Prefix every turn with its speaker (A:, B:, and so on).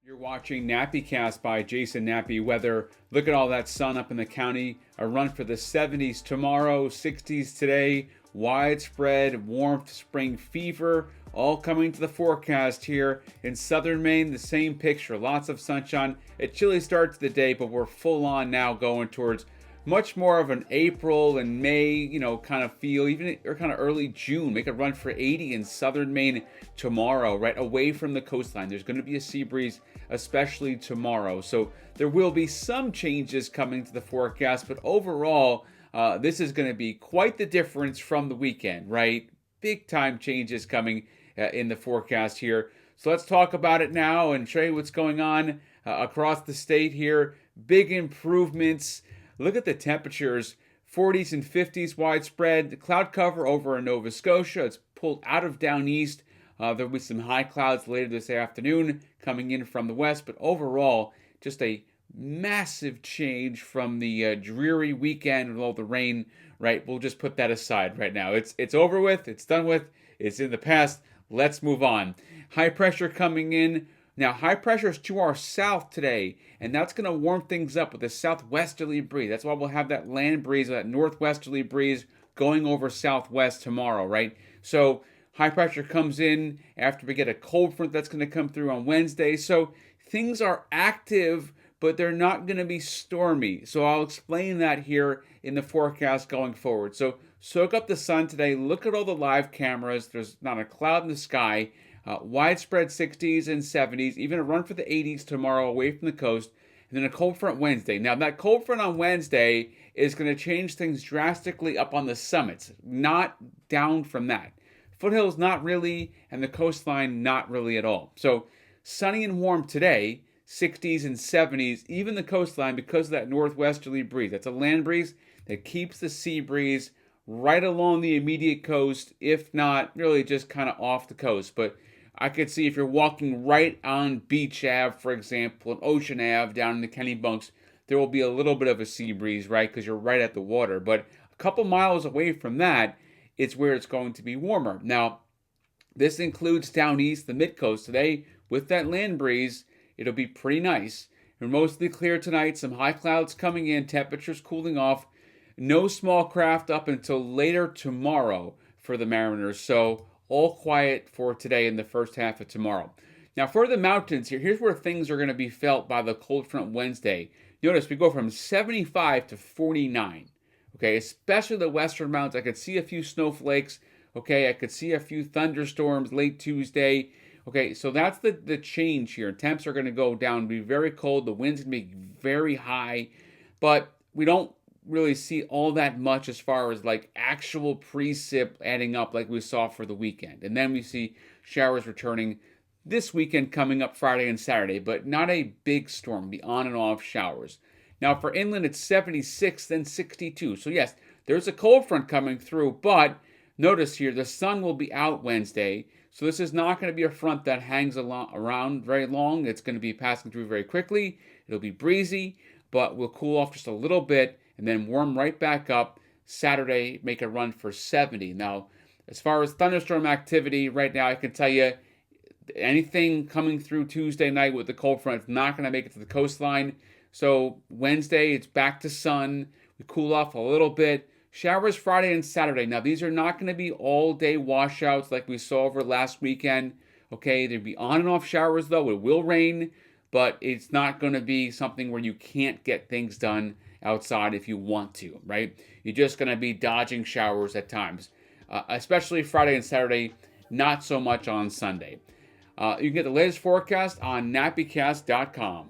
A: You're watching NappyCast by Jason Nappy Weather. Look at all that sun up in the county. A run for the 70s tomorrow, 60s today. Widespread warmth, spring fever, all coming to the forecast here in southern Maine. The same picture, lots of sunshine. A chilly start to the day, but we're full on now going towards much more of an April and May, kind of feel, even or kind of early June. Make a run for 80 in southern Maine tomorrow, right away from the coastline. There's going to be a sea breeze, especially tomorrow. So there will be some changes coming to the forecast, but overall, this is going to be quite the difference from the weekend, right? Big time changes coming in the forecast here. So let's talk about it now and show you what's going on across the state here. Big improvements. Look at the temperatures, 40s and 50s widespread. The cloud cover over in Nova Scotia, it's pulled out of down east. There'll be some high clouds later this afternoon coming in from the west, but overall, just a massive change from the dreary weekend with all the rain, right? We'll just put that aside right now. It's over with, it's done with, it's in the past. Let's move on. High pressure coming in. Now, high pressure is to our south today, and that's going to warm things up with a southwesterly breeze. That's why we'll have that land breeze, that northwesterly breeze going over southwest tomorrow, right? So high pressure comes in after we get a cold front that's going to come through on Wednesday. So things are active, but they're not going to be stormy. So I'll explain that here in the forecast going forward. So soak up the sun today. Look at all the live cameras. There's not a cloud in the sky. Widespread 60s and 70s, even a run for the 80s tomorrow away from the coast, and then a cold front Wednesday. Now, that cold front on Wednesday is going to change things drastically up on the summits, not down from that. Foothills, not really, and the coastline, not really at all. So, sunny and warm today, 60s and 70s, even the coastline because of that northwesterly breeze. That's a land breeze that keeps the sea breeze right along the immediate coast, if not really just kind of off the coast. But I could see if you're walking right on Beach Ave, for example, and Ocean Ave down in the Kennebunks, there will be a little bit of a sea breeze, right? Because you're right at the water. But a couple miles away from that, it's where it's going to be warmer. Now, this includes down east, the mid-coast. Today, with that land breeze, it'll be pretty nice. We're mostly clear tonight. Some high clouds coming in, temperatures cooling off. No small craft up until later tomorrow for the Mariners. So all quiet for today in the first half of tomorrow. Now for the mountains here, here's where things are going to be felt by the cold front Wednesday. Notice we go from 75 to 49. Okay, especially the western mountains. I could see a few snowflakes. Okay, I could see a few thunderstorms late Tuesday. Okay, so that's the change here. Temps are going to go down, be very cold. The wind's going to be very high. But we don't really see all that much as far as like actual precip adding up like we saw for the weekend. And then we see showers returning this weekend coming up Friday and Saturday, but not a big storm, the on and off showers. Now for inland, it's 76, then 62. So yes, there's a cold front coming through, but notice here, the sun will be out Wednesday. So this is not going to be a front that hangs around very long. It's going to be passing through very quickly. It'll be breezy, but we'll cool off just a little bit and then warm right back up. Saturday, make a run for 70. Now, as far as thunderstorm activity, right now I can tell you anything coming through Tuesday night with the cold front is not going to make it to the coastline. So Wednesday, it's back to sun. We cool off a little bit. Showers Friday and Saturday. Now, these are not going to be all-day washouts like we saw over last weekend. Okay, there'll be on and off showers, though. It will rain, but it's not going to be something where you can't get things done outside if you want to, right? You're just going to be dodging showers at times, especially Friday and Saturday, not so much on Sunday. You can get the latest forecast on nappycast.com.